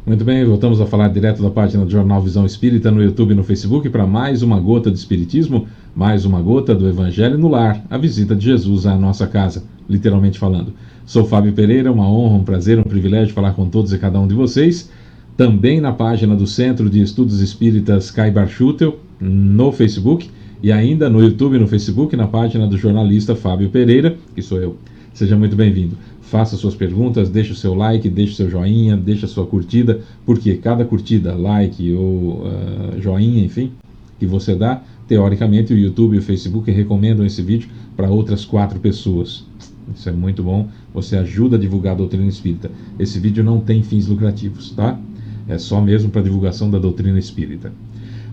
Muito bem, voltamos a falar direto da página do Jornal Visão Espírita no YouTube e no Facebook para mais uma gota de Espiritismo, mais uma gota do Evangelho no Lar, a visita de Jesus à nossa casa, literalmente falando. Sou Fábio Pereira, uma honra, um prazer, um privilégio falar com todos e cada um de vocês. Também na página do Centro de Estudos Espíritas Caibar Schutel, no Facebook, e ainda no YouTube e no Facebook, na página do jornalista Fábio Pereira, que sou eu. Seja muito bem-vindo. Faça suas perguntas, deixe o seu like, deixe o seu joinha, deixe a sua curtida, porque cada curtida, like ou joinha, enfim, que você dá, teoricamente o YouTube e o Facebook recomendam esse vídeo para outras 4 pessoas. Isso é muito bom, você ajuda a divulgar a doutrina espírita. Esse vídeo não tem fins lucrativos, tá? É só mesmo para divulgação da doutrina espírita.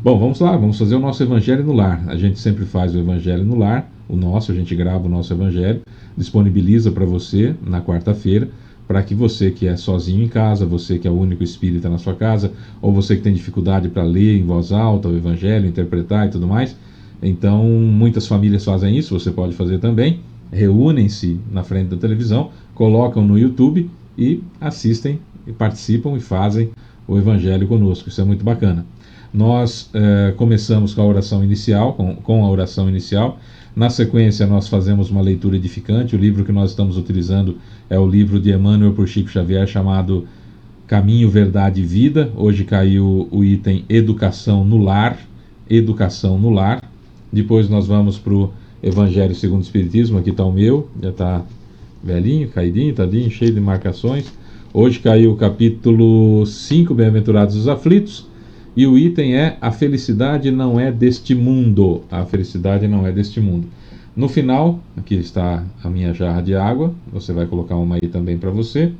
Bom, vamos lá, vamos fazer o nosso Evangelho no Lar. A gente sempre faz o Evangelho no Lar, a gente grava o nosso Evangelho, disponibiliza para você na quarta-feira, para que você que é sozinho em casa, você que é o único espírita na sua casa, ou você que tem dificuldade para ler em voz alta o Evangelho, interpretar e tudo mais. Então, muitas famílias fazem isso, você pode fazer também. Reúnem-se na frente da televisão, colocam no YouTube e assistem, e participam e fazem o Evangelho conosco. Isso é muito bacana. Nós começamos com a oração inicial, com a oração inicial. Na sequência, nós fazemos uma leitura edificante. O livro que nós estamos utilizando é o livro de Emmanuel por Chico Xavier, chamado Caminho, Verdade e Vida. Hoje caiu o item Educação no Lar. Educação no Lar. Depois nós vamos para o Evangelho segundo o Espiritismo. Aqui está o meu, já está velhinho, caidinho, tadinho, cheio de marcações. Hoje caiu o capítulo 5, Bem-aventurados os Aflitos. E o item é: a felicidade não é deste mundo. A felicidade não é deste mundo. No final, aqui está a minha jarra de água. Você vai colocar uma aí também para você.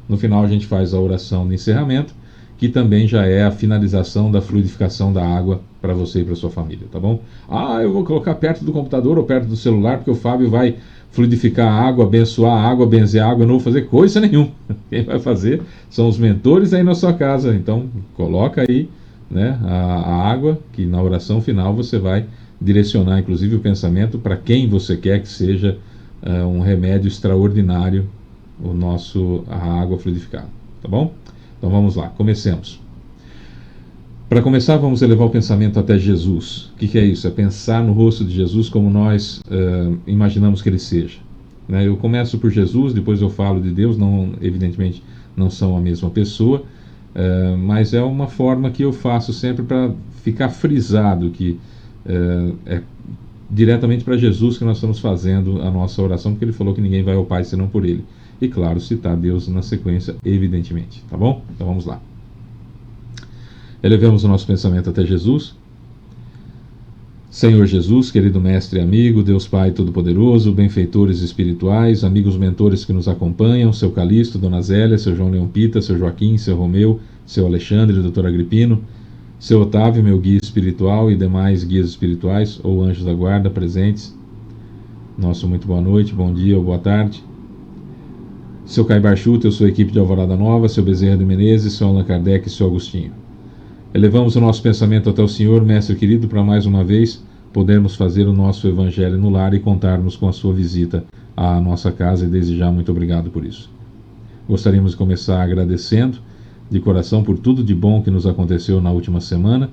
No final a gente faz a oração de encerramento, que também já é a finalização da fluidificação da água para você e para sua família, tá bom? Eu vou colocar perto do computador ou perto do celular, porque o Fábio vai fluidificar a água, abençoar a água, benzer a água. Eu não vou fazer coisa nenhuma. Quem vai fazer são os mentores aí na sua casa. Então, coloca aí, né, a água, que na oração final você vai direcionar inclusive o pensamento para quem você quer que seja um remédio extraordinário, a água fluidificada, tá bom? Então vamos lá, comecemos. Para começar, vamos elevar o pensamento até Jesus. O que é isso? É pensar no rosto de Jesus como nós imaginamos que ele seja, né? Eu começo por Jesus, depois eu falo de Deus. Não, evidentemente não são a mesma pessoa, mas é uma forma que eu faço sempre para ficar frisado que é diretamente para Jesus que nós estamos fazendo a nossa oração, porque ele falou que ninguém vai ao Pai senão por ele. E claro, citar Deus na sequência, evidentemente, tá bom? Então vamos lá. Elevemos o nosso pensamento até Jesus. Senhor Jesus, querido Mestre e amigo, Deus Pai Todo-Poderoso, benfeitores espirituais, amigos mentores que nos acompanham, seu Calixto, Dona Zélia, seu João Leão Pita, seu Joaquim, seu Romeu, seu Alexandre, Dr. Agripino, seu Otávio, meu guia espiritual, e demais guias espirituais ou anjos da guarda presentes. Nosso muito boa noite, bom dia ou boa tarde. Seu Caibar Schutel, sua equipe de Alvorada Nova, seu Bezerra de Menezes, seu Allan Kardec e seu Agostinho. Elevamos o nosso pensamento até o Senhor, Mestre querido, para mais uma vez podermos fazer o nosso Evangelho no Lar e contarmos com a sua visita à nossa casa, e desde já muito obrigado por isso. Gostaríamos de começar agradecendo de coração por tudo de bom que nos aconteceu na última semana,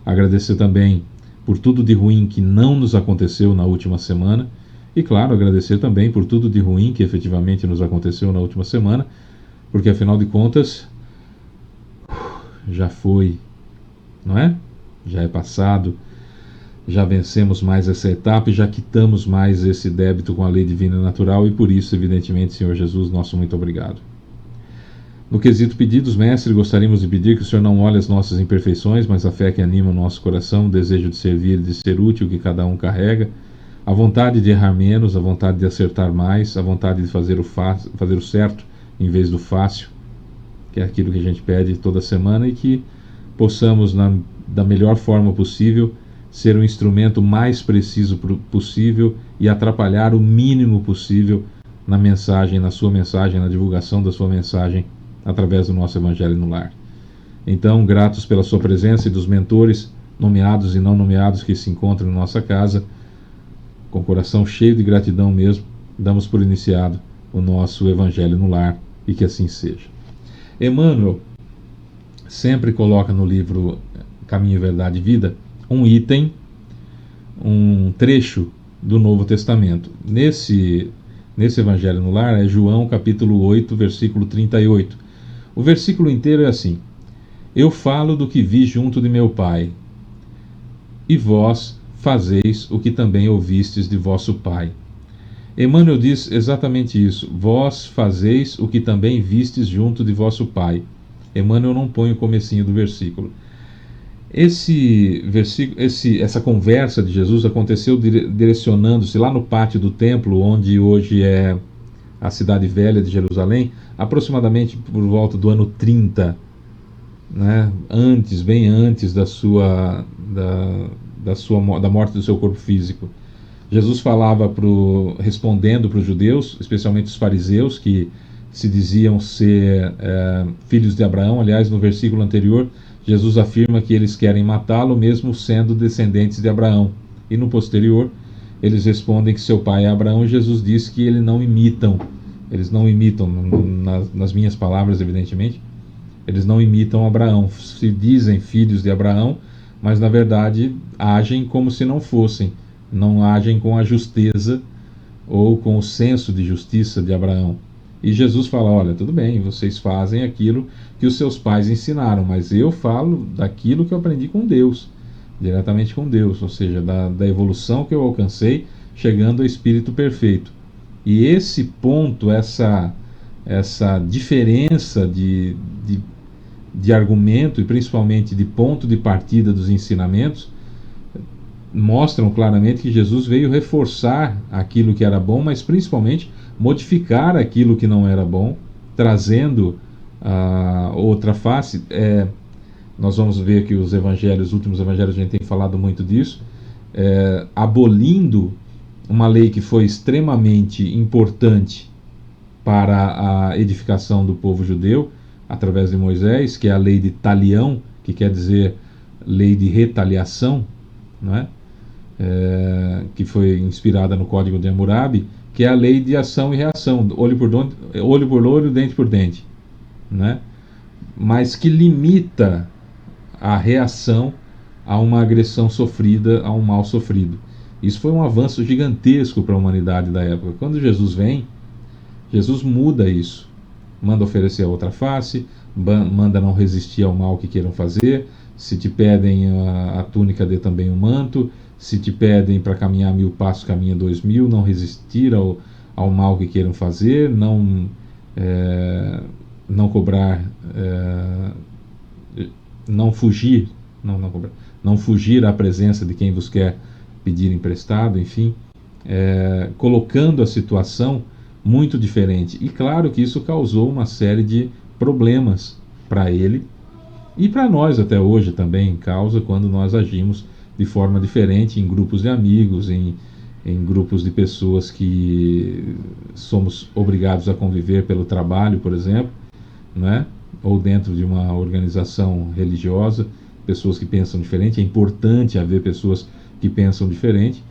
agradecer também por tudo de ruim que não nos aconteceu na última semana, e claro, agradecer também por tudo de ruim que efetivamente nos aconteceu na última semana, porque afinal de contas já foi, não é? Já é passado, já vencemos mais essa etapa e já quitamos mais esse débito com a lei divina e natural, e por isso, evidentemente, Senhor Jesus, nosso muito obrigado. No quesito pedidos, Mestre, gostaríamos de pedir que o Senhor não olhe as nossas imperfeições, mas a fé que anima o nosso coração, o desejo de servir e de ser útil que cada um carrega, a vontade de errar menos, a vontade de acertar mais, a vontade de fazer o certo em vez do fácil, que é aquilo que a gente pede toda semana, e que possamos, da melhor forma possível, ser um instrumento mais preciso possível e atrapalhar o mínimo possível na mensagem, na sua mensagem, na divulgação da sua mensagem, através do nosso Evangelho no Lar. Então, gratos pela sua presença e dos mentores, nomeados e não nomeados, que se encontram em nossa casa, com o coração cheio de gratidão mesmo, damos por iniciado o nosso Evangelho no Lar, e que assim seja. Emmanuel, sempre coloca no livro Caminho, Verdade e Vida um item, um trecho do Novo Testamento. Nesse Evangelho no Lar é João capítulo 8, versículo 38. O versículo inteiro é assim: eu falo do que vi junto de meu Pai, e vós fazeis o que também ouvistes de vosso pai. Emmanuel diz exatamente isso: vós fazeis o que também vistes junto de vosso pai. Emmanuel não põe o comecinho do versículo. Essa conversa de Jesus aconteceu direcionando-se lá no pátio do templo, onde hoje é a cidade velha de Jerusalém, aproximadamente por volta do ano 30, né? Bem antes da morte do seu corpo físico. Jesus falava respondendo para os judeus, especialmente os fariseus, que se diziam ser filhos de Abraão. Aliás, no versículo anterior, Jesus afirma que eles querem matá-lo mesmo sendo descendentes de Abraão. E no posterior, eles respondem que seu pai é Abraão, e Jesus diz que eles não imitam, nas minhas palavras, evidentemente, eles não imitam Abraão. Se dizem filhos de Abraão, mas na verdade agem como se não fossem. Não agem com a justeza ou com o senso de justiça de Abraão. E Jesus fala: olha, tudo bem, vocês fazem aquilo que os seus pais ensinaram, mas eu falo daquilo que eu aprendi com Deus, diretamente com Deus, ou seja, da evolução que eu alcancei, chegando ao Espírito perfeito. E esse ponto, essa diferença de argumento e principalmente de ponto de partida dos ensinamentos, mostram claramente que Jesus veio reforçar aquilo que era bom, mas principalmente modificar aquilo que não era bom, trazendo a outra face. Nós vamos ver que os últimos evangelhos, a gente tem falado muito disso, abolindo uma lei que foi extremamente importante para a edificação do povo judeu, através de Moisés, que é a lei de Talião, que quer dizer lei de retaliação, não é? Que foi inspirada no Código de Hammurabi, que é a lei de ação e reação, olho por olho, dente por dente, né? Mas que limita a reação a uma agressão sofrida, a um mal sofrido. Isso foi um avanço gigantesco para a humanidade da época. Quando Jesus vem, Jesus muda isso, manda oferecer a outra face, manda não resistir ao mal que queiram fazer. Se te pedem a túnica, dê também o manto. Se te pedem para caminhar 1000 passos, caminha 2000. Não resistir ao mal que queiram fazer, não cobrar, não fugir à presença de quem vos quer pedir emprestado, enfim, colocando a situação muito diferente. E claro que isso causou uma série de problemas para ele, e para nós até hoje também causa, quando nós agimos de forma diferente em grupos de amigos, em grupos de pessoas que somos obrigados a conviver pelo trabalho, por exemplo, né? Ou dentro de uma organização religiosa, pessoas que pensam diferente. É importante haver pessoas que pensam diferente.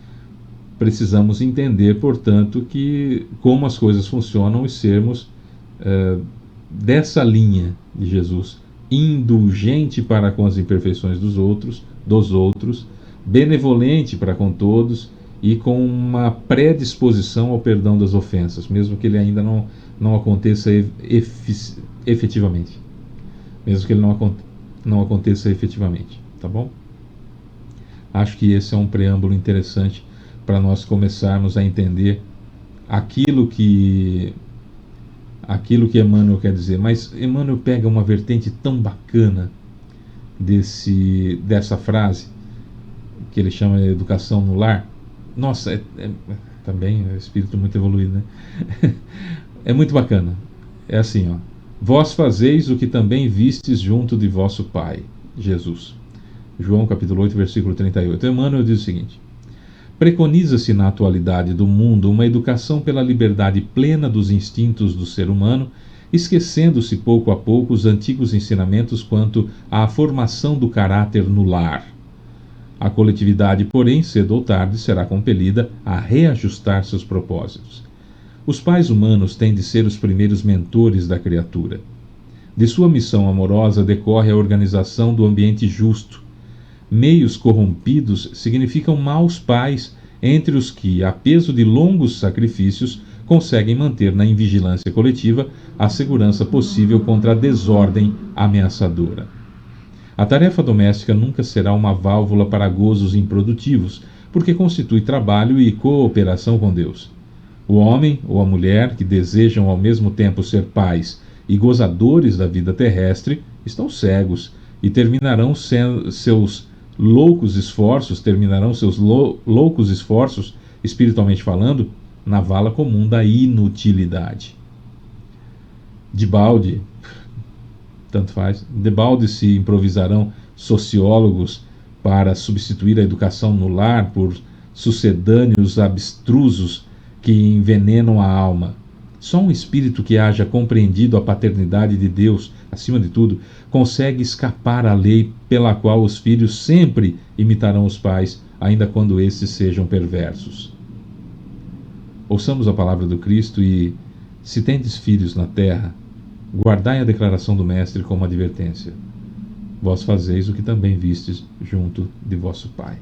Precisamos entender, portanto, como as coisas funcionam, e sermos dessa linha de Jesus, indulgente para com as imperfeições dos outros, benevolente para com todos e com uma predisposição ao perdão das ofensas, mesmo que ele ainda não aconteça efetivamente. Mesmo que ele não aconteça efetivamente, tá bom? Acho que esse é um preâmbulo interessante para nós começarmos a entender aquilo que Emmanuel quer dizer. Mas Emmanuel pega uma vertente tão bacana dessa frase, que ele chama de educação no lar. Nossa, também é um espírito muito evoluído, né? É muito bacana. É assim, ó: vós fazeis o que também vistes junto de vosso Pai, Jesus. João capítulo 8, versículo 38. Emmanuel diz o seguinte: preconiza-se na atualidade do mundo uma educação pela liberdade plena dos instintos do ser humano, esquecendo-se pouco a pouco os antigos ensinamentos quanto à formação do caráter no lar. A coletividade, porém, cedo ou tarde, será compelida a reajustar seus propósitos. Os pais humanos têm de ser os primeiros mentores da criatura. De sua missão amorosa decorre a organização do ambiente justo. Meios corrompidos significam maus pais, entre os que, a peso de longos sacrifícios, conseguem manter na invigilância coletiva a segurança possível contra a desordem ameaçadora. A tarefa doméstica nunca será uma válvula para gozos improdutivos, porque constitui trabalho e cooperação com Deus. O homem ou a mulher que desejam ao mesmo tempo ser pais e gozadores da vida terrestre estão cegos e terminarão seus loucos esforços, espiritualmente falando, na vala comum da inutilidade. Debalde, tanto faz, debalde se improvisarão sociólogos para substituir a educação no lar por sucedâneos abstrusos que envenenam a alma. Só um espírito que haja compreendido a paternidade de Deus, acima de tudo, consegue escapar à lei pela qual os filhos sempre imitarão os pais, ainda quando esses sejam perversos. Ouçamos a palavra do Cristo e, se tendes filhos na terra, guardai a declaração do Mestre como advertência. Vós fazeis o que também vistes junto de vosso Pai.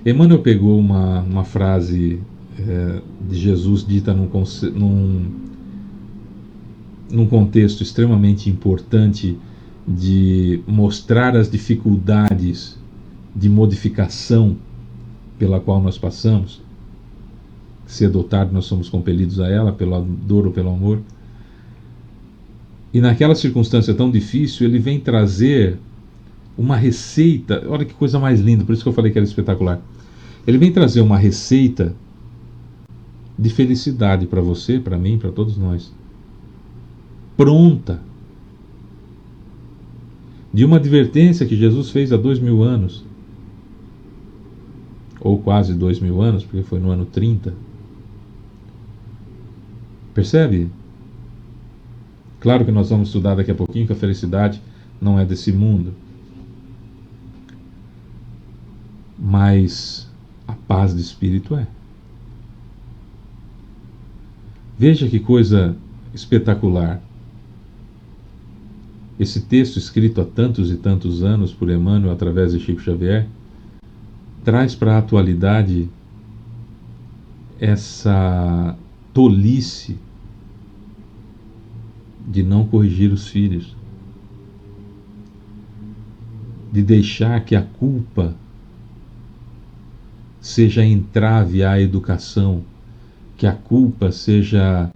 Emmanuel pegou uma frase de Jesus dita num contexto extremamente importante de mostrar as dificuldades de modificação pela qual nós passamos. Cedo ou tarde nós somos compelidos a ela, pela dor ou pelo amor. E naquela circunstância tão difícil, ele vem trazer uma receita. Olha que coisa mais linda, por isso que eu falei que era espetacular. Ele vem trazer uma receita de felicidade para você, para mim, para todos nós. Pronta. De uma advertência que Jesus fez há 2000 anos. Ou quase 2000 anos, porque foi no ano 30. Percebe? Claro que nós vamos estudar daqui a pouquinho que a felicidade não é desse mundo. Mas a paz de espírito é. Veja que coisa espetacular. Esse texto, escrito há tantos e tantos anos por Emmanuel através de Chico Xavier, traz para a atualidade essa tolice de não corrigir os filhos, de deixar que a culpa seja entrave à educação, que a culpa seja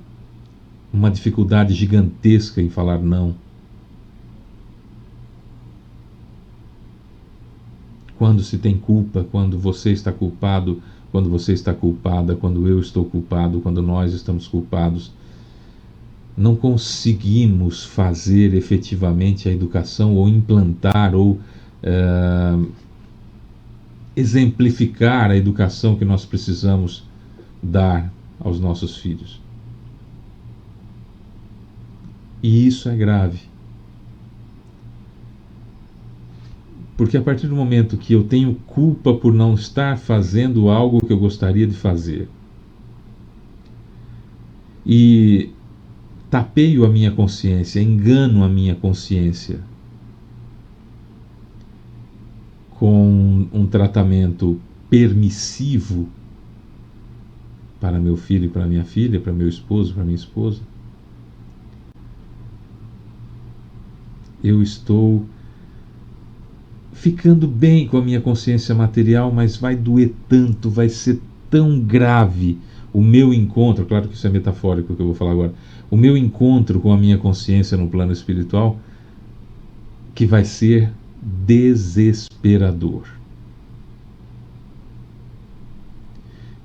uma dificuldade gigantesca em falar não. Quando se tem culpa, quando você está culpado, quando você está culpada, quando eu estou culpado, quando nós estamos culpados, não conseguimos fazer efetivamente a educação ou implantar ou exemplificar a educação que nós precisamos dar aos nossos filhos. E isso é grave. Porque a partir do momento que eu tenho culpa por não estar fazendo algo que eu gostaria de fazer, e tapeio a minha consciência, engano a minha consciência com um tratamento permissivo para meu filho e para minha filha, para meu esposo, para minha esposa, eu estou ficando bem com a minha consciência material, mas vai doer tanto, vai ser tão grave o meu encontro, claro que isso é metafórico que eu vou falar agora, o meu encontro com a minha consciência no plano espiritual, que vai ser desesperador.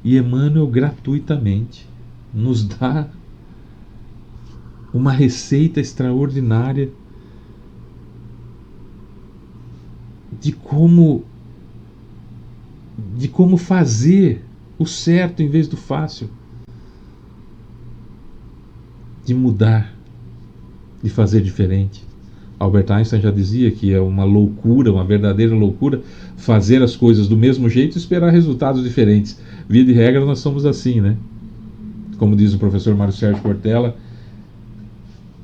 E Emmanuel gratuitamente nos dá uma receita extraordinária de como fazer o certo em vez do fácil, de mudar, de fazer diferente. Albert Einstein já dizia que é uma loucura, uma verdadeira loucura, fazer as coisas do mesmo jeito e esperar resultados diferentes. Via de regra, nós somos assim, né? Como diz o professor Mário Sérgio Cortella,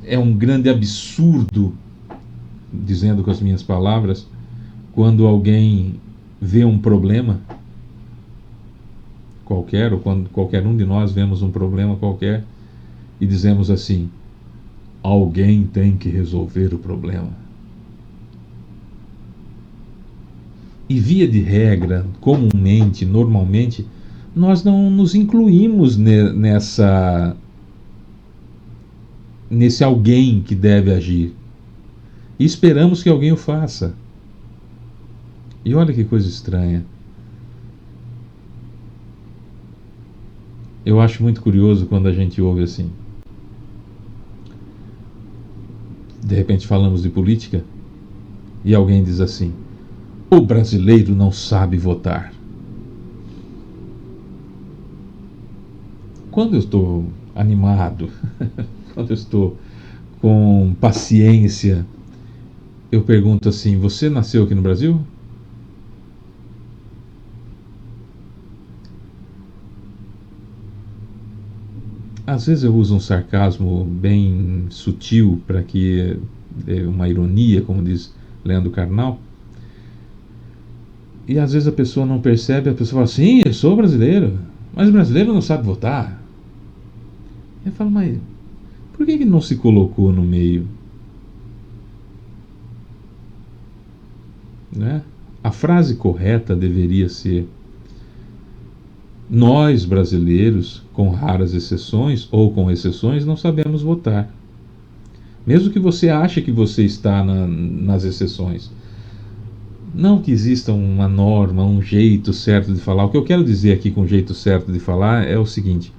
é um grande absurdo, dizendo com as minhas palavras, quando alguém vê um problema qualquer, ou quando qualquer um de nós vemos um problema qualquer e dizemos assim: alguém tem que resolver o problema. E via de regra, comumente, normalmente, nós não nos incluímos nesse alguém que deve agir. E esperamos que alguém o faça. E olha que coisa estranha. Eu acho muito curioso quando a gente ouve assim. De repente falamos de política e alguém diz assim: o brasileiro não sabe votar. Quando eu estou animado, quando eu estou com paciência, eu pergunto assim: você nasceu aqui no Brasil? Às vezes eu uso um sarcasmo bem sutil para que uma ironia, como diz Leandro Carnal. E às vezes a pessoa não percebe, a pessoa fala: sim, eu sou brasileiro, mas o brasileiro não sabe votar. Eu falo: mas por que não se colocou no meio? Né? A frase correta deveria ser: nós brasileiros, com raras exceções ou com exceções, não sabemos votar. Mesmo que você ache que você está nas exceções. Não que exista uma norma, um jeito certo de falar. O que eu quero dizer aqui com jeito certo de falar é o seguinte: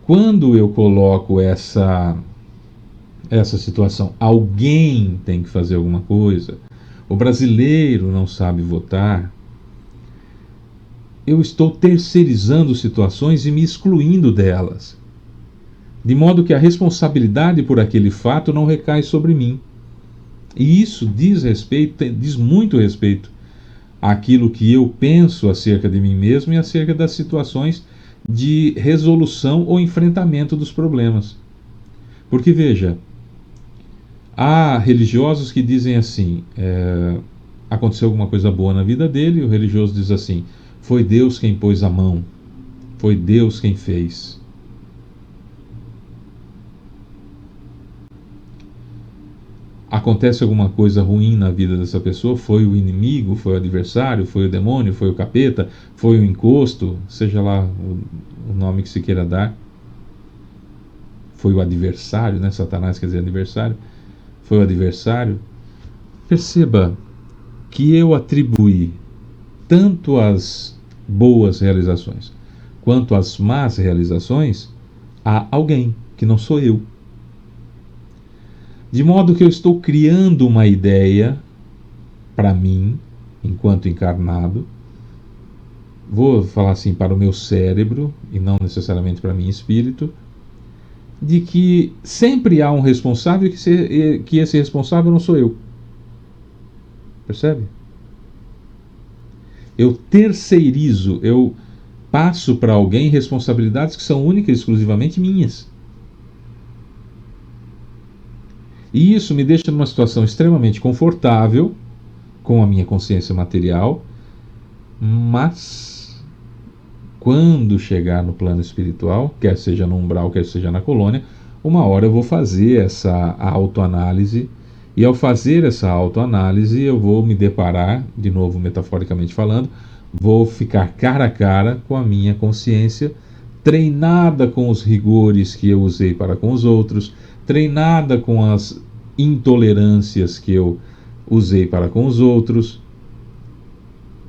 quando eu coloco essa situação, alguém tem que fazer alguma coisa, o brasileiro não sabe votar, eu estou terceirizando situações e me excluindo delas, de modo que a responsabilidade por aquele fato não recai sobre mim. E isso diz muito respeito àquilo que eu penso acerca de mim mesmo e acerca das situações de resolução ou enfrentamento dos problemas. Porque veja, há religiosos que dizem assim: aconteceu alguma coisa boa na vida dele, e o religioso diz assim: foi Deus quem pôs a mão, foi Deus quem fez. Acontece alguma coisa ruim na vida dessa pessoa, foi o inimigo, foi o adversário, foi o demônio, foi o capeta, foi o encosto, seja lá o nome que se queira dar. Foi o adversário, né? Satanás quer dizer adversário. Foi o adversário. Perceba que eu atribuí tanto as boas realizações quanto as más realizações a alguém, que não sou eu. De modo que eu estou criando uma ideia para mim, enquanto encarnado, vou falar assim, para o meu cérebro, e não necessariamente para mim espírito, de que sempre há um responsável e que esse responsável não sou eu. Percebe? Eu terceirizo, eu passo para alguém responsabilidades que são únicas e exclusivamente minhas. E isso me deixa numa situação extremamente confortável com a minha consciência material, mas quando chegar no plano espiritual, quer seja no umbral, quer seja na colônia, uma hora eu vou fazer essa autoanálise, e ao fazer essa autoanálise eu vou me deparar, de novo metaforicamente falando, vou ficar cara a cara com a minha consciência, treinada com os rigores que eu usei para com os outros, treinada com as intolerâncias que eu usei para com os outros.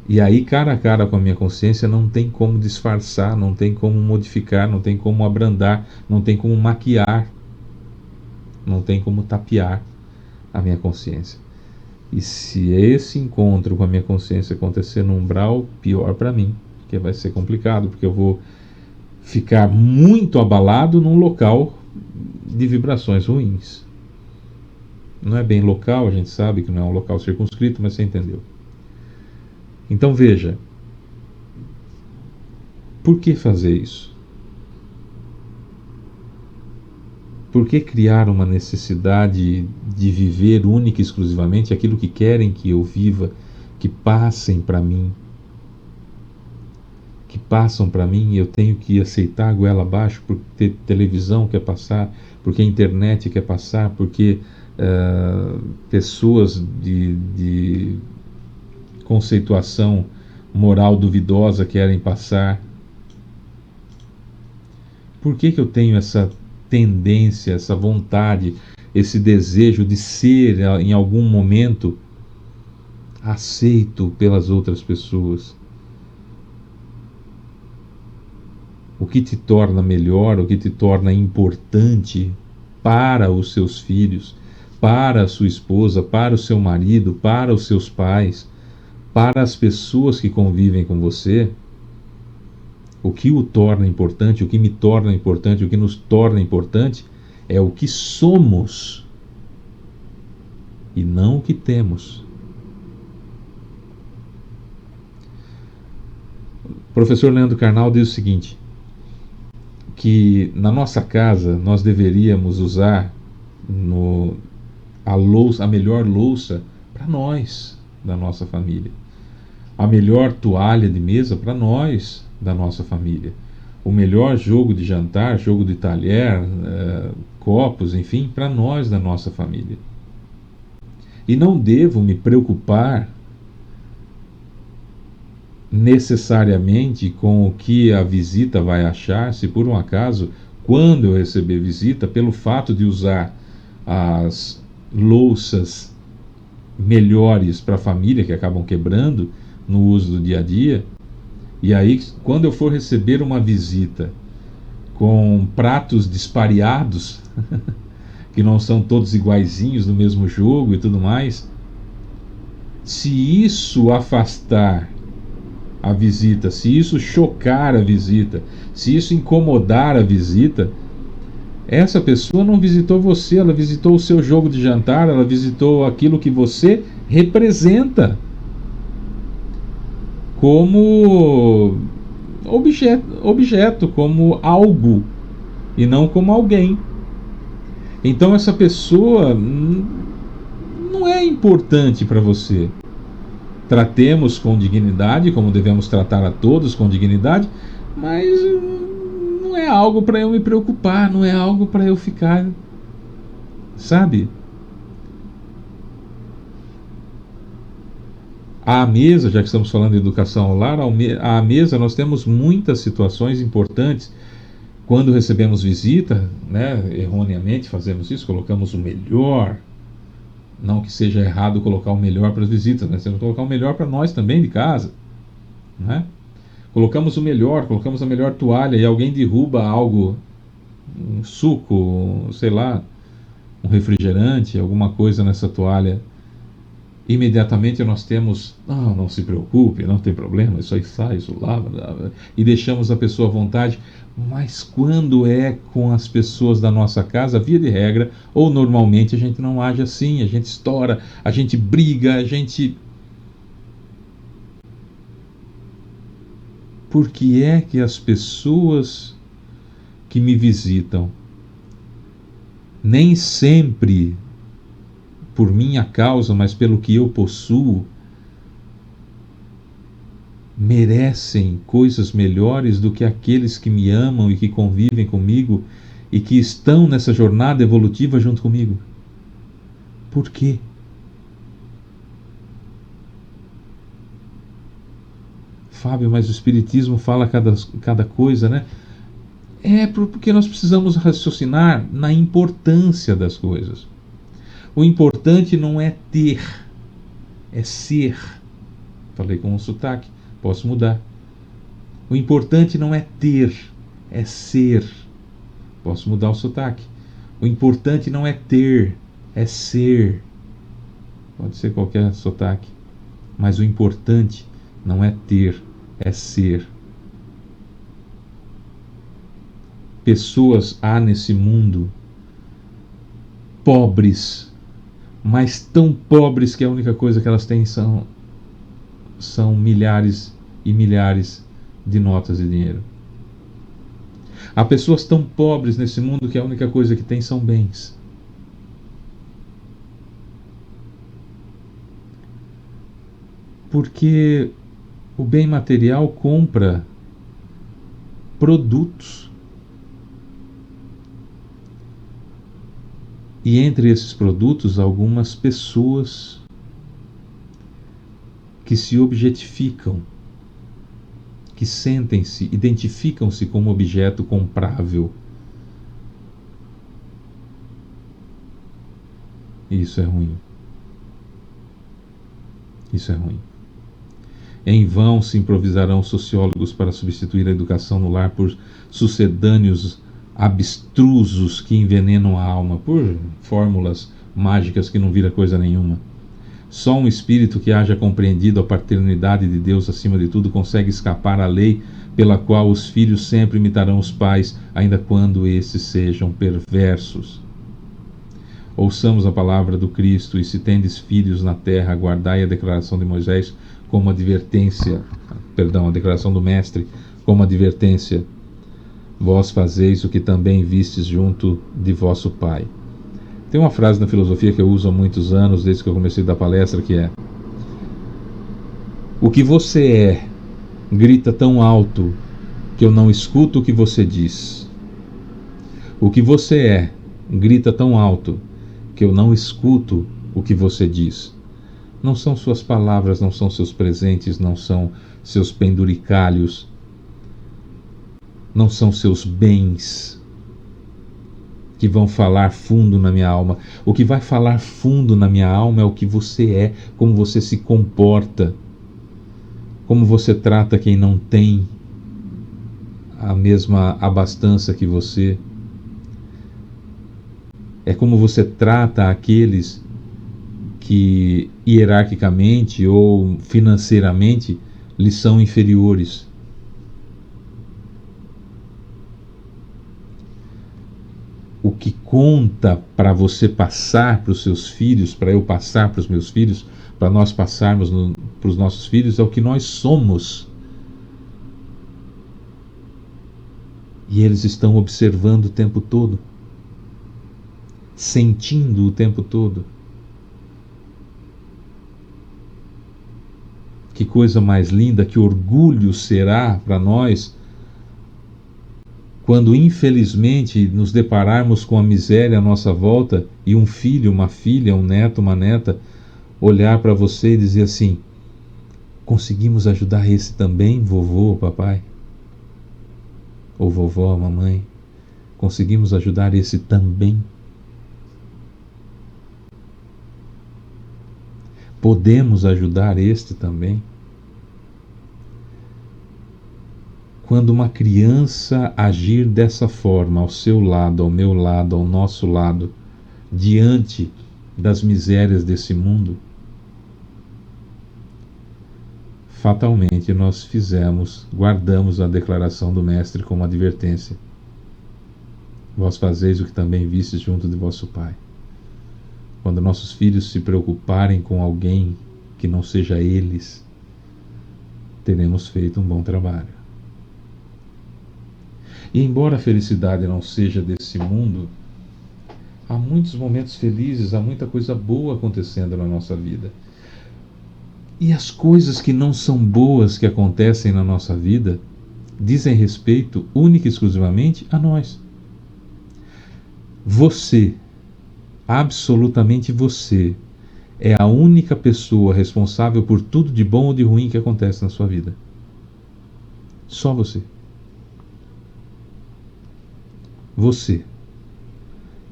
E aí, cara a cara com a minha consciência, não tem como disfarçar, não tem como modificar, não tem como abrandar, não tem como maquiar, não tem como tapear a minha consciência. E se esse encontro com a minha consciência acontecer no umbral, pior para mim, porque vai ser complicado, porque eu vou ficar muito abalado num local de vibrações ruins. Não é bem local, a gente sabe que não é um local circunscrito, mas você entendeu. Então veja, por que fazer isso? Por que criar uma necessidade de viver única e exclusivamente aquilo que querem que eu viva, que passem para mim? Que passam para mim e eu tenho que aceitar a goela abaixo porque televisão quer passar, porque a internet quer passar, porque pessoas de conceituação moral duvidosa querem passar. Por que eu tenho essa tendência, essa vontade, esse desejo de ser em algum momento aceito pelas outras pessoas? O que te torna melhor, o que te torna importante para os seus filhos, para a sua esposa, para o seu marido, para os seus pais, para as pessoas que convivem com você, o que o torna importante, o que me torna importante, o que nos torna importante é o que somos e não o que temos. O professor Leandro Carnal diz o seguinte, que na nossa casa nós deveríamos usar a melhor louça para nós, da nossa família. A melhor toalha de mesa para nós, da nossa família. O melhor jogo de jantar, jogo de talher, copos, enfim, para nós, da nossa família. E não devo me preocupar necessariamente com o que a visita vai achar, se por um acaso, quando eu receber visita, pelo fato de usar as louças melhores para a família, que acabam quebrando no uso do dia a dia, e aí quando eu for receber uma visita com pratos dispareados, que não são todos iguaizinhos no mesmo jogo e tudo mais, se isso afastar a visita, se isso chocar a visita, se isso incomodar a visita, essa pessoa não visitou você, ela visitou o seu jogo de jantar, ela visitou aquilo que você representa como objeto, como algo, e não como alguém. Então essa pessoa não é importante para você. Tratemos com dignidade, como devemos tratar a todos com dignidade, mas não é algo para eu me preocupar, não é algo para eu ficar, sabe? À mesa, já que estamos falando de educação ao lar, à mesa nós temos muitas situações importantes. Quando recebemos visita, né, erroneamente fazemos isso, colocamos o melhor. Não que seja errado colocar o melhor para as visitas, mas temos que colocar o melhor para nós também de casa, né? Colocamos o melhor, colocamos a melhor toalha e alguém derruba algo, um suco, sei lá, um refrigerante, alguma coisa nessa toalha. Imediatamente nós temos, não se preocupe, não tem problema, isso aí sai, isso lava, e deixamos a pessoa à vontade. Mas quando é com as pessoas da nossa casa, via de regra, ou normalmente a gente não age assim, a gente estoura, a gente briga, a gente... Por que é que as pessoas que me visitam, nem sempre por minha causa, mas pelo que eu possuo, merecem coisas melhores do que aqueles que me amam e que convivem comigo e que estão nessa jornada evolutiva junto comigo? Por quê? Fábio, mas o Espiritismo fala cada coisa, né? É porque nós precisamos raciocinar na importância das coisas. O importante não é ter, é ser. Falei com um sotaque, posso mudar. O importante não é ter, é ser. Posso mudar o sotaque. O importante não é ter, é ser. Pode ser qualquer sotaque. Mas o importante não é ter, é ser. Pessoas há nesse mundo pobres, mas tão pobres que a única coisa que elas têm são milhares e milhares de notas de dinheiro. Há pessoas tão pobres nesse mundo que a única coisa que tem são bens. Porque o bem material compra produtos. E entre esses produtos, algumas pessoas que se objetificam, que sentem-se, identificam-se como objeto comprável. E isso é ruim. Isso é ruim. Em vão se improvisarão sociólogos para substituir a educação no lar por sucedâneos abstrusos que envenenam a alma, por fórmulas mágicas que não vira coisa nenhuma. Só um espírito que haja compreendido a paternidade de Deus acima de tudo consegue escapar à lei pela qual os filhos sempre imitarão os pais, ainda quando esses sejam perversos. Ouçamos a palavra do Cristo, e se tendes filhos na terra, guardai a declaração de Moisés como advertência, a declaração do Mestre como advertência. Vós fazeis o que também vistes junto de vosso Pai. Tem uma frase na filosofia que eu uso há muitos anos, desde que eu comecei a dar palestra, que é: o que você é grita tão alto que eu não escuto o que você diz. O que você é grita tão alto que eu não escuto o que você diz. Não são suas palavras, não são seus presentes, não são seus penduricalhos, não são seus bens que vão falar fundo na minha alma. O que vai falar fundo na minha alma é o que você é, como você se comporta, como você trata quem não tem a mesma abastança que você. É como você trata aqueles que hierarquicamente ou financeiramente lhe são inferiores. O que conta para você passar para os seus filhos, para eu passar para os meus filhos, para nós passarmos para os nossos filhos, é o que nós somos. E eles estão observando o tempo todo, sentindo o tempo todo. Que coisa mais linda, que orgulho será para nós quando infelizmente nos depararmos com a miséria à nossa volta e um filho, uma filha, um neto, uma neta olhar para você e dizer assim: conseguimos ajudar esse também, vovô, papai? Ou vovó, mamãe? Conseguimos ajudar esse também? Podemos ajudar este também? Quando uma criança agir dessa forma, ao seu lado, ao meu lado, ao nosso lado, diante das misérias desse mundo, fatalmente nós guardamos a declaração do Mestre como advertência. Vós fazeis o que também vistes junto de vosso Pai. Quando nossos filhos se preocuparem com alguém que não seja eles, teremos feito um bom trabalho. E embora a felicidade não seja desse mundo, há muitos momentos felizes, há muita coisa boa acontecendo na nossa vida. E as coisas que não são boas que acontecem na nossa vida dizem respeito única e exclusivamente a nós. Você, absolutamente você, é a única pessoa responsável por tudo de bom ou de ruim que acontece na sua vida. Só você. Você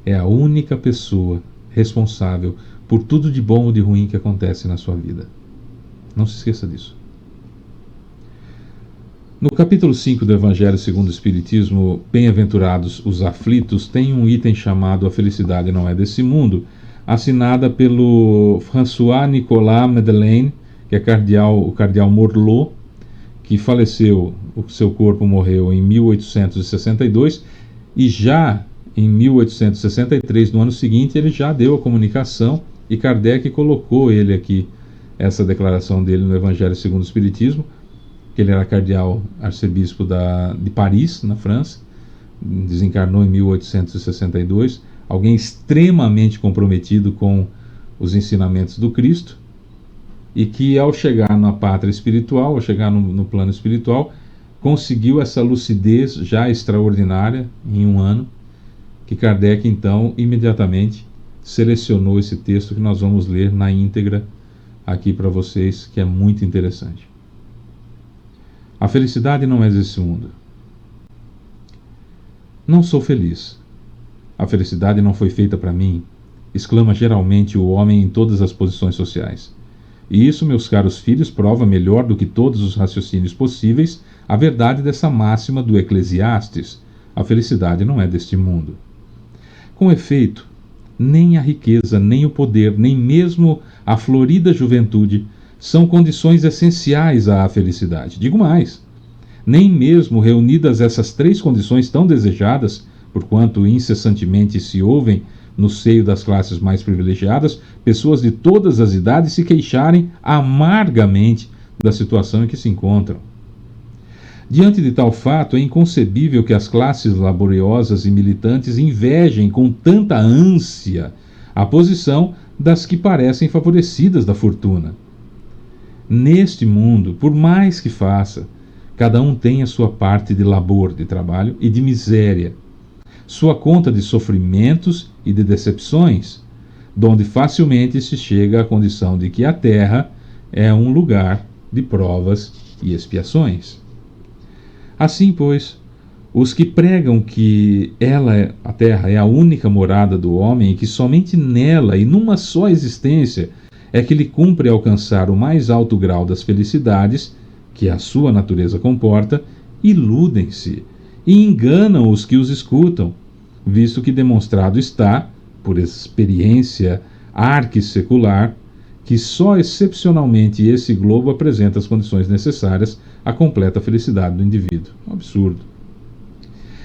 é a única pessoa responsável por tudo de bom ou de ruim que acontece na sua vida. Não se esqueça disso. No capítulo 5 do Evangelho segundo o Espiritismo, Bem-aventurados os aflitos, tem um item chamado A Felicidade Não É Desse Mundo, assinada pelo François-Nicolas Madeleine, que é o cardeal Morlot, que faleceu, o seu corpo morreu em 1862, e já em 1863, no ano seguinte, ele já deu a comunicação e Kardec colocou ele aqui, essa declaração dele no Evangelho segundo o Espiritismo, que ele era cardeal arcebispo de Paris, na França, desencarnou em 1862, alguém extremamente comprometido com os ensinamentos do Cristo, e que ao chegar na pátria espiritual, ao chegar no plano espiritual, conseguiu essa lucidez já extraordinária em um ano, que Kardec então imediatamente selecionou esse texto que nós vamos ler na íntegra aqui para vocês, que é muito interessante. A felicidade não é desse mundo. Não sou feliz. A felicidade não foi feita para mim, exclama geralmente o homem em todas as posições sociais. E isso, meus caros filhos, prova melhor do que todos os raciocínios possíveis a verdade dessa máxima do Eclesiastes: a felicidade não é deste mundo. Com efeito, nem a riqueza, nem o poder, nem mesmo a florida juventude são condições essenciais à felicidade. Digo mais, nem mesmo reunidas essas três condições tão desejadas, porquanto incessantemente se ouvem no seio das classes mais privilegiadas, pessoas de todas as idades se queixarem amargamente da situação em que se encontram. Diante de tal fato, é inconcebível que as classes laboriosas e militantes invejem com tanta ânsia a posição das que parecem favorecidas da fortuna. Neste mundo, por mais que faça, cada um tem a sua parte de labor, de trabalho e de miséria, sua conta de sofrimentos e de decepções, donde facilmente se chega à condição de que a Terra é um lugar de provas e expiações. Assim, pois, os que pregam que a Terra é a única morada do homem e que somente nela e numa só existência é que lhe cumpre alcançar o mais alto grau das felicidades que a sua natureza comporta, iludem-se e enganam os que os escutam, visto que demonstrado está, por experiência arquissecular, que só excepcionalmente esse globo apresenta as condições necessárias à completa felicidade do indivíduo. Um absurdo.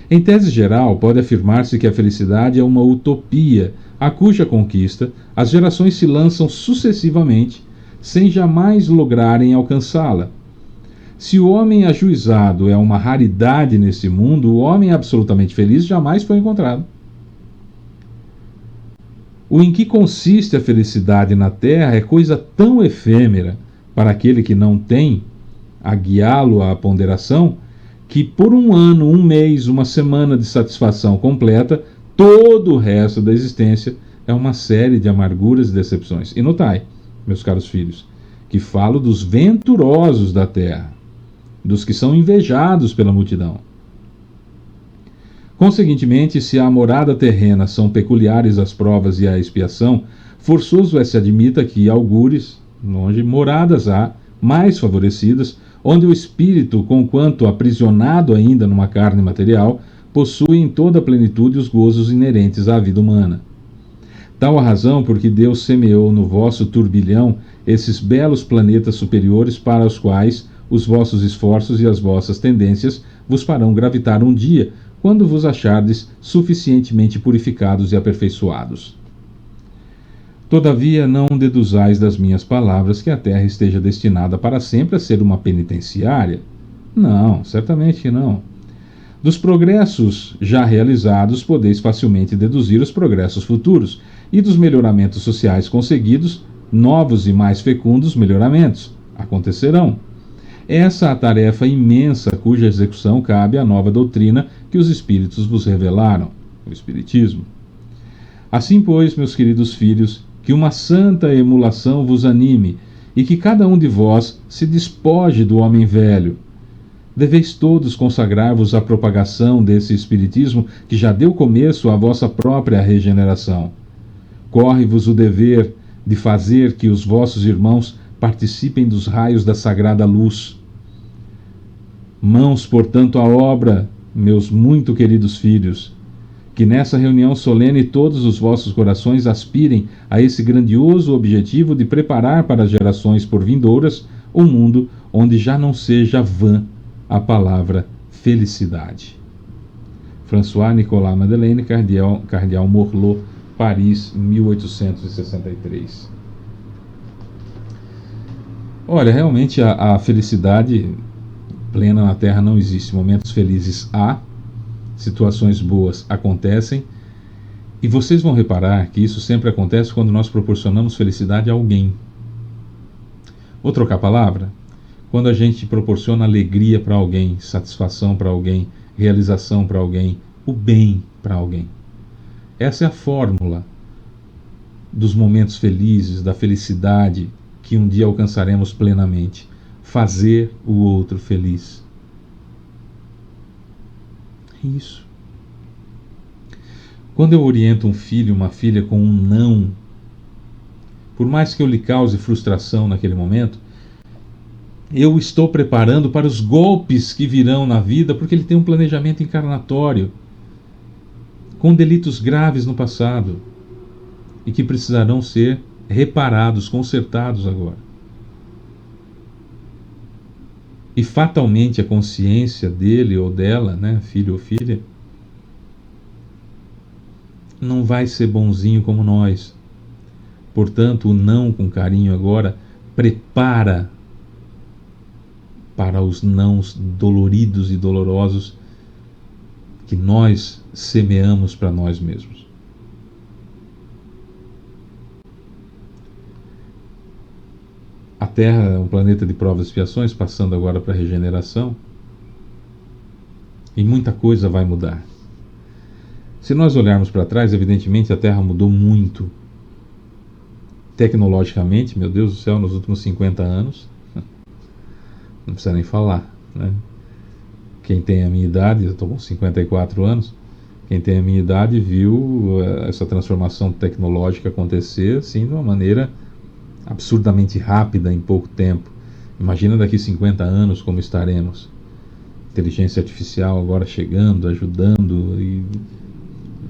Em tese geral, pode afirmar-se que a felicidade é uma utopia, a cuja conquista as gerações se lançam sucessivamente, sem jamais lograrem alcançá-la. Se o homem ajuizado é uma raridade nesse mundo, o homem absolutamente feliz jamais foi encontrado. O em que consiste a felicidade na Terra é coisa tão efêmera para aquele que não tem a guiá-lo à ponderação, que por um ano, um mês, uma semana de satisfação completa, todo o resto da existência é uma série de amarguras e decepções. E notai, meus caros filhos, que falo dos venturosos da Terra, dos que são invejados pela multidão. Conseguintemente, se a morada terrena são peculiares as provas e a expiação, forçoso é se admita que algures, longe, moradas há, mais favorecidas, onde o espírito, conquanto aprisionado ainda numa carne material, possui em toda a plenitude os gozos inerentes à vida humana. Tal a razão porque Deus semeou no vosso turbilhão esses belos planetas superiores para os quais os vossos esforços e as vossas tendências vos farão gravitar um dia, quando vos achardes suficientemente purificados e aperfeiçoados. Todavia, não deduzais das minhas palavras que a Terra esteja destinada para sempre a ser uma penitenciária. Não, certamente que não. Dos progressos já realizados, podeis facilmente deduzir os progressos futuros, e dos melhoramentos sociais conseguidos, novos e mais fecundos melhoramentos acontecerão. Essa é a tarefa imensa cuja execução cabe à nova doutrina que os Espíritos vos revelaram, o Espiritismo. Assim, pois, meus queridos filhos, que uma santa emulação vos anime, e que cada um de vós se despoje do homem velho. Deveis todos consagrar-vos à propagação desse Espiritismo que já deu começo à vossa própria regeneração. Corre-vos o dever de fazer que os vossos irmãos participem dos raios da sagrada luz. Mãos, portanto, à obra, meus muito queridos filhos, que nessa reunião solene todos os vossos corações aspirem a esse grandioso objetivo de preparar para as gerações por vindouras um mundo onde já não seja vã a palavra felicidade. François-Nicolas Madeleine, Cardeal Morlot, Paris, 1863. Olha, realmente a felicidade plena na Terra não existe. Momentos felizes há, situações boas acontecem, e vocês vão reparar que isso sempre acontece quando nós proporcionamos felicidade a alguém. Vou trocar a palavra? Quando a gente proporciona alegria para alguém, satisfação para alguém, realização para alguém, o bem para alguém. Essa é a fórmula dos momentos felizes, da felicidade que um dia alcançaremos plenamente. Fazer o outro feliz. Isso. Quando eu oriento um filho, uma filha com um não, por mais que eu lhe cause frustração naquele momento, eu estou preparando para os golpes que virão na vida, porque ele tem um planejamento encarnatório, com delitos graves no passado, e que precisarão ser reparados, consertados agora. E fatalmente a consciência dele ou dela, né, filho ou filha, não vai ser bonzinho como nós. Portanto, o não com carinho agora prepara para os nãos doloridos e dolorosos que nós semeamos para nós mesmos. A Terra é um planeta de provas e expiações, passando agora para a regeneração, e muita coisa vai mudar. Se nós olharmos para trás, evidentemente a Terra mudou muito. Tecnologicamente, meu Deus do céu, nos últimos 50 anos, não precisa nem falar, né? Quem tem a minha idade, eu estou com 54 anos, quem tem a minha idade viu essa transformação tecnológica acontecer assim, de uma maneira absurdamente rápida em pouco tempo. Imagina daqui 50 anos como estaremos. Inteligência artificial agora chegando, ajudando e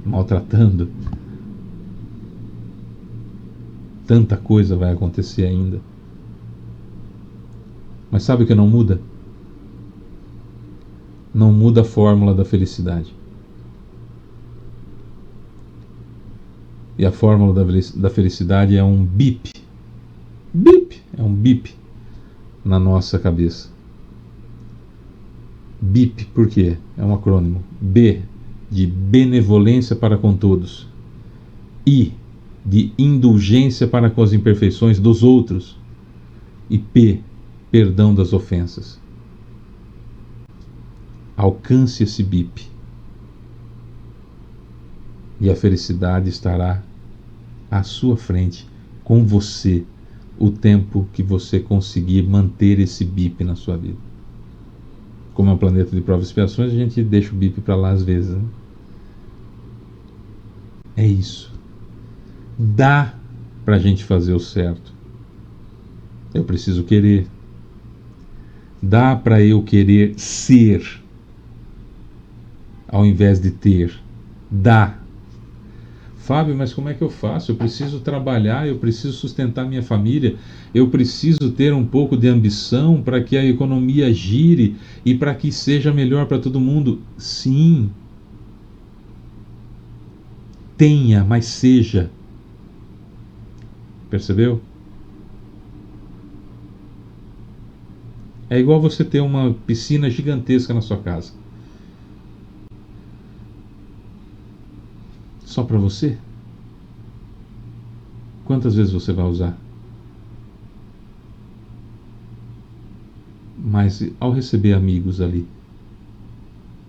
maltratando. Tanta coisa vai acontecer ainda. Mas sabe o que não muda? Não muda a fórmula da felicidade. E a fórmula da felicidade é um bip. Bip! É um bip na nossa cabeça. BIP, por quê? É um acrônimo. B, de benevolência para com todos. I, de indulgência para com as imperfeições dos outros. E P, perdão das ofensas. Alcance esse BIP. E a felicidade estará à sua frente, com você, o tempo que você conseguir manter esse BIP na sua vida. Como é um planeta de provas e expiações, a gente deixa o BIP para lá às vezes, né? É isso. Dá para a gente fazer o certo. Eu preciso querer. Dá para eu querer ser, ao invés de ter. Dá. Fábio, mas como é que eu faço? Eu preciso trabalhar, eu preciso sustentar minha família, eu preciso ter um pouco de ambição para que a economia gire e para que seja melhor para todo mundo. Sim. Tenha, mas seja. Percebeu? É igual você ter uma piscina gigantesca na sua casa. Só para você? Quantas vezes você vai usar? Mas ao receber amigos ali,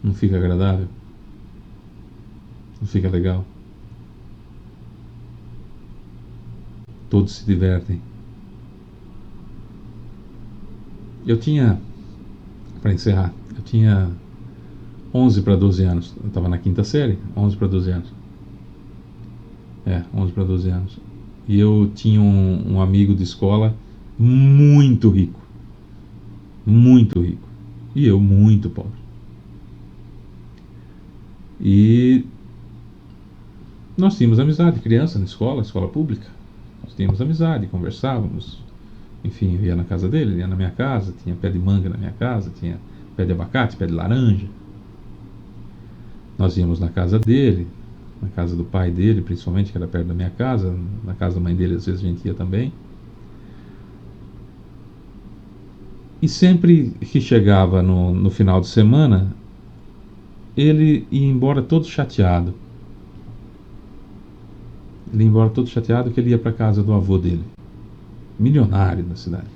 não fica agradável? Não fica legal? Todos se divertem. Eu tinha, para encerrar, eu tinha 11 para 12 anos. Eu estava na quinta série, 11 para 12 anos. 11 para 12 anos. E eu tinha um amigo de escola muito rico. Muito rico. E eu muito pobre. E nós tínhamos amizade, criança na escola, escola pública. Nós tínhamos amizade, conversávamos. Enfim, eu ia na casa dele, ele ia na minha casa. Tinha pé de manga na minha casa, tinha pé de abacate, pé de laranja. Nós íamos na casa dele, na casa do pai dele, principalmente, que era perto da minha casa. Na casa da mãe dele, às vezes a gente ia também. E sempre que chegava no final de semana, ele ia embora todo chateado. Ele ia embora todo chateado que ele ia para casa do avô dele, milionário na cidade.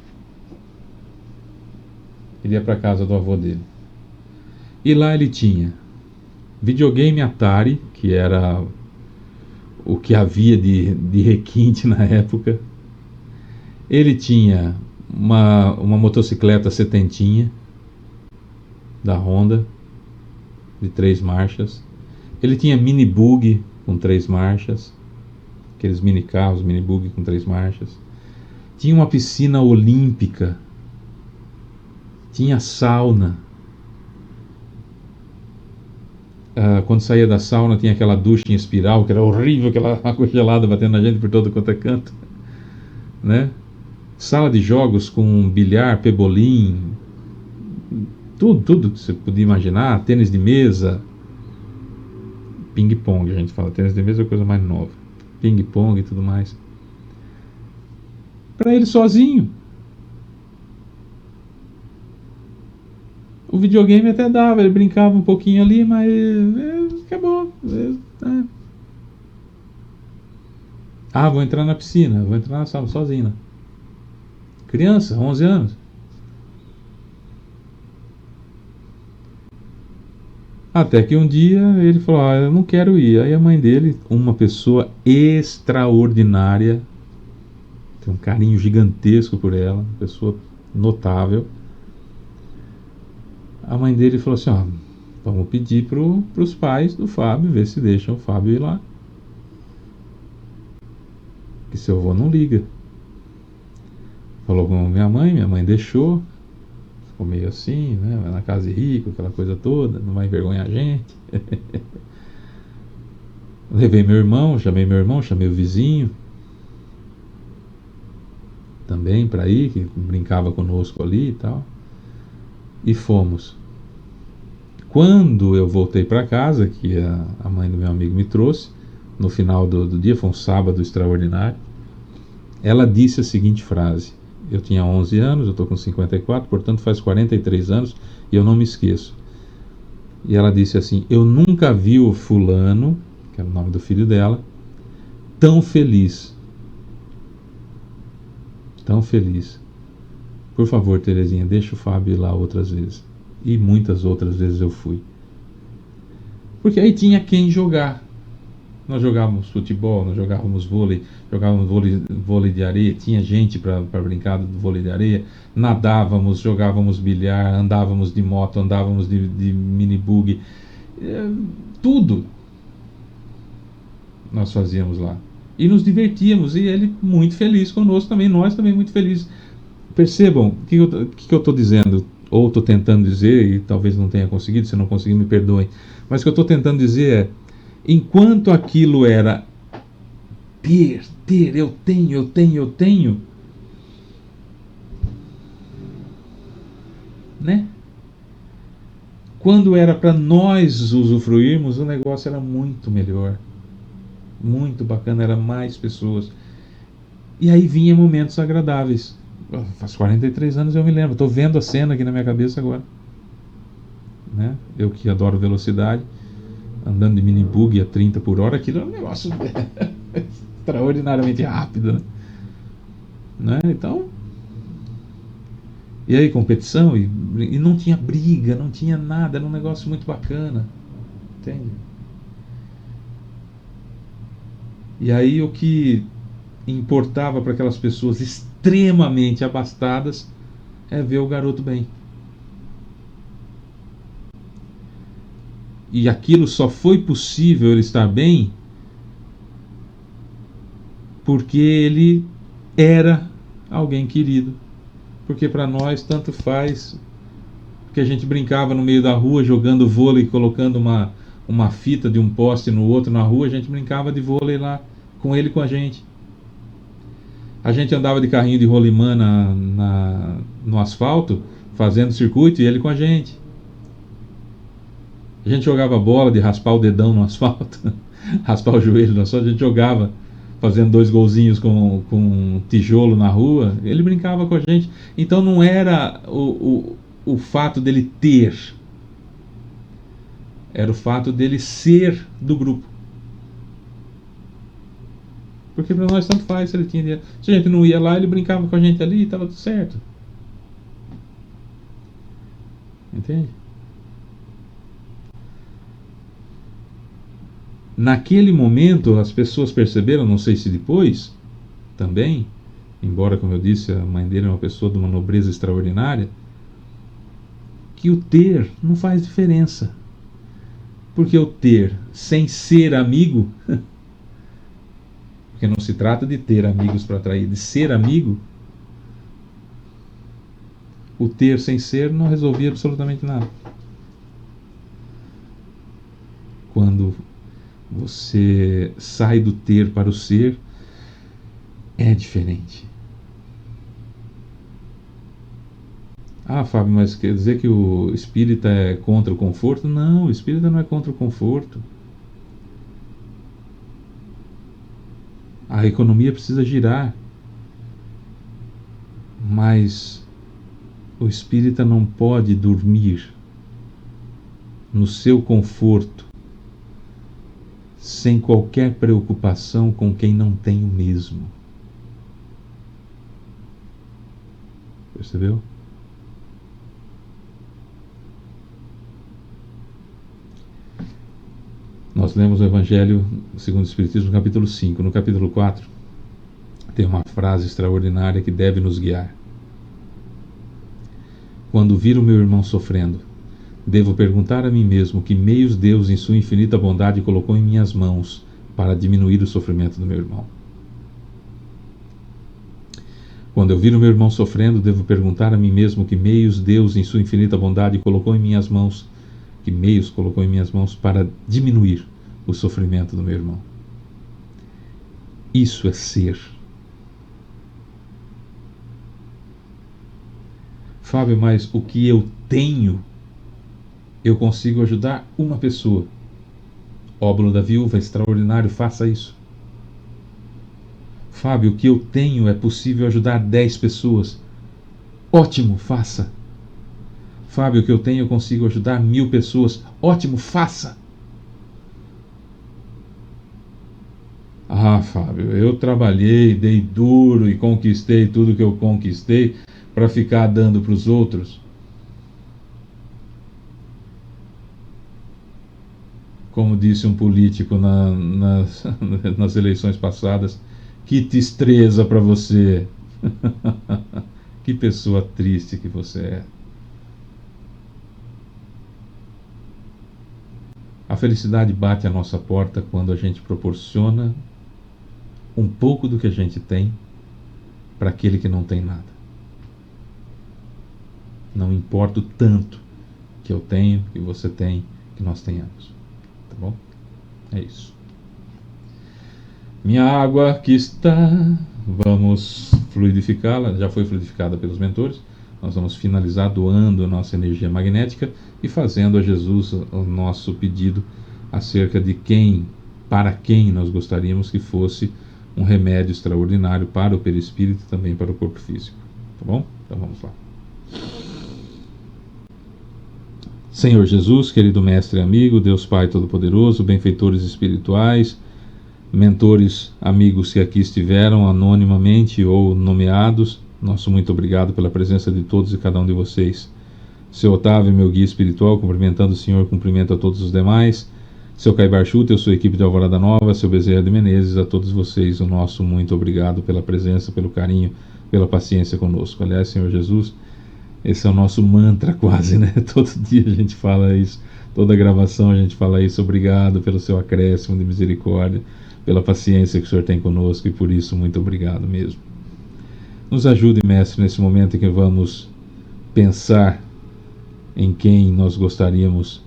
Ele ia para casa do avô dele. E lá ele tinha videogame Atari, que era o que havia de requinte na época. Ele tinha uma motocicleta setentinha da Honda, de 3 marchas. Ele tinha mini bug com 3 marchas, aqueles mini carros, mini bug com 3 marchas. Tinha uma piscina olímpica, tinha sauna. Quando saía da sauna tinha aquela ducha em espiral, que era horrível, aquela água gelada batendo na gente por todo quanto é canto, né? Sala de jogos com bilhar, pebolim, tudo que você podia imaginar, tênis de mesa, ping-pong, a gente fala, tênis de mesa é a coisa mais nova, ping-pong e tudo mais. Para ele sozinho. O videogame até dava, ele brincava um pouquinho ali, mas acabou. Vou entrar na piscina, vou entrar na sala sozinho, né? Criança, 11 anos. Até que um dia ele falou, eu não quero ir. Aí a mãe dele, uma pessoa extraordinária, tem um carinho gigantesco por ela, uma pessoa notável. A mãe dele falou assim, vamos pedir pros pais do Fábio, ver se deixam o Fábio ir lá. Que seu avô não liga. Falou com minha mãe deixou. Ficou meio assim, né? Vai na casa de rico, aquela coisa toda, não vai envergonhar a gente. Levei meu irmão, chamei o vizinho também para ir, que brincava conosco ali e tal. E fomos. Quando eu voltei para casa, que a mãe do meu amigo me trouxe, no final do dia, foi um sábado extraordinário, ela disse a seguinte frase. Eu tinha 11 anos, eu estou com 54, portanto faz 43 anos e eu não me esqueço. E ela disse assim, eu nunca vi o fulano, que era o nome do filho dela, tão feliz. Tão feliz. Por favor, Terezinha, deixa o Fábio ir lá outras vezes. E muitas outras vezes eu fui. Porque aí tinha quem jogar. Nós jogávamos futebol, nós jogávamos vôlei de areia, tinha gente para brincar do vôlei de areia, nadávamos, jogávamos bilhar, andávamos de moto, andávamos de mini bug, tudo nós fazíamos lá. E nos divertíamos, e ele muito feliz conosco também, nós também muito felizes. Percebam o que eu estou dizendo, ou estou tentando dizer, e talvez não tenha conseguido, se não conseguir me perdoem, mas o que eu estou tentando dizer é, enquanto aquilo era ter, eu tenho, né? Quando era para nós usufruirmos, o negócio era muito melhor, muito bacana, era mais pessoas. E aí vinha momentos agradáveis. Faz 43 anos eu me lembro, estou vendo a cena aqui na minha cabeça agora, né? Eu que adoro velocidade, andando de mini bug a 30 por hora, aquilo é um negócio extraordinariamente rápido, né? Então, e aí competição, e não tinha briga, não tinha nada, era um negócio muito bacana, entende? E aí o que importava para aquelas pessoas extremamente abastadas é ver o garoto bem. E aquilo só foi possível ele estar bem porque ele era alguém querido. Porque para nós tanto faz que a gente brincava no meio da rua jogando vôlei, colocando uma fita de um poste no outro na rua, a gente brincava de vôlei lá com ele e com a gente. A gente andava de carrinho de rolimã no asfalto, fazendo circuito, e ele com a gente. A gente jogava bola de raspar o dedão no asfalto, raspar o joelho no asfalto, a gente jogava fazendo 2 golzinhos com um tijolo na rua, ele brincava com a gente. Então não era o fato dele ter, era o fato dele ser do grupo. Porque para nós tanto faz se ele tinha dinheiro. Se a gente não ia lá, ele brincava com a gente ali e estava tudo certo. Entende? Naquele momento as pessoas perceberam, não sei se depois também, embora, como eu disse, a mãe dele é uma pessoa de uma nobreza extraordinária, que o ter não faz diferença. Porque o ter sem ser amigo, porque não se trata de ter amigos para atrair, de ser amigo, o ter sem ser não resolvia absolutamente nada. Quando você sai do ter para o ser, é diferente. Ah, Fábio, mas quer dizer que o espírita é contra o conforto? Não, o espírita não é contra o conforto. A economia precisa girar, mas o espírita não pode dormir no seu conforto sem qualquer preocupação com quem não tem o mesmo. Percebeu? Nós lemos o Evangelho segundo o Espiritismo, no capítulo 5. No capítulo 4, tem uma frase extraordinária que deve nos guiar. Quando vir o meu irmão sofrendo, devo perguntar a mim mesmo que meios Deus, em sua infinita bondade, colocou em minhas mãos para diminuir o sofrimento do meu irmão. Quando eu vir o meu irmão sofrendo, devo perguntar a mim mesmo que meios Deus, em sua infinita bondade, colocou em minhas mãos, que meios colocou em minhas mãos para diminuir o sofrimento do meu irmão. Isso é ser. Fábio, mas o que eu tenho, eu consigo ajudar uma pessoa. Óbolo da viúva, extraordinário, faça isso. Fábio, o que eu tenho é possível ajudar 10 pessoas. Ótimo, faça. Fábio, o que eu tenho eu consigo ajudar 1000 pessoas. Ótimo, faça. Ah, Fábio, eu trabalhei, dei duro e conquistei tudo que eu conquistei para ficar dando para os outros. Como disse um político nas eleições passadas, que tristeza para você. Que pessoa triste que você é. A felicidade bate à nossa porta quando a gente proporciona um pouco do que a gente tem para aquele que não tem nada. Não importa o tanto que eu tenho, que você tem, que nós tenhamos. Tá bom? É isso. Minha água aqui está. Vamos fluidificá-la. Já foi fluidificada pelos mentores. Nós vamos finalizar doando a nossa energia magnética e fazendo a Jesus o nosso pedido acerca de para quem nós gostaríamos que fosse um remédio extraordinário para o perispírito e também para o corpo físico. Tá bom? Então vamos lá. Senhor Jesus, querido Mestre e amigo, Deus Pai Todo-Poderoso, benfeitores espirituais, mentores, amigos que aqui estiveram anonimamente ou nomeados, nosso muito obrigado pela presença de todos e cada um de vocês. Seu Otávio, meu guia espiritual, cumprimentando o Senhor, cumprimento a todos os demais. Seu Caibar Chuta, sua equipe de Alvorada Nova, seu Bezerra de Menezes, a todos vocês, o nosso muito obrigado pela presença, pelo carinho, pela paciência conosco. Aliás, Senhor Jesus, esse é o nosso mantra quase, né? Todo dia a gente fala isso, toda gravação a gente fala isso. Obrigado pelo seu acréscimo de misericórdia, pela paciência que o Senhor tem conosco e por isso muito obrigado mesmo. Nos ajude, Mestre, nesse momento em que vamos pensar em quem nós gostaríamos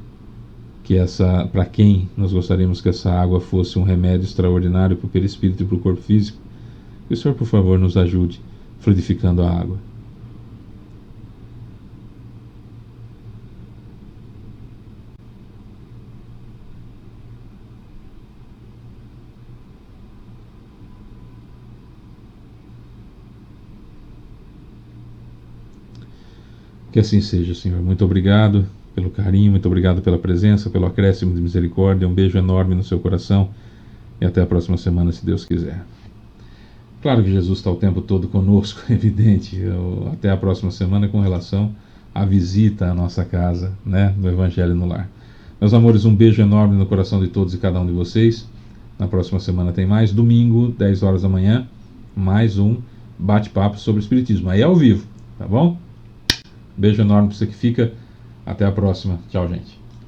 para quem nós gostaríamos que essa água fosse um remédio extraordinário para o perispírito e para o corpo físico. Que o Senhor, por favor, nos ajude fluidificando a água. Que assim seja, Senhor. Muito obrigado. pelo carinho, muito obrigado pela presença, pelo acréscimo de misericórdia. Um beijo enorme no seu coração e até a próxima semana, se Deus quiser. Claro que Jesus está o tempo todo conosco, é evidente. Até a próxima semana com relação à visita à nossa casa, né, do Evangelho no Lar. Meus amores, um beijo enorme no coração de todos e cada um de vocês. Na próxima semana tem mais. Domingo, 10 horas da manhã, mais um bate-papo sobre Espiritismo. Aí é ao vivo, tá bom? Beijo enorme para você que fica. Até a próxima. Tchau, gente.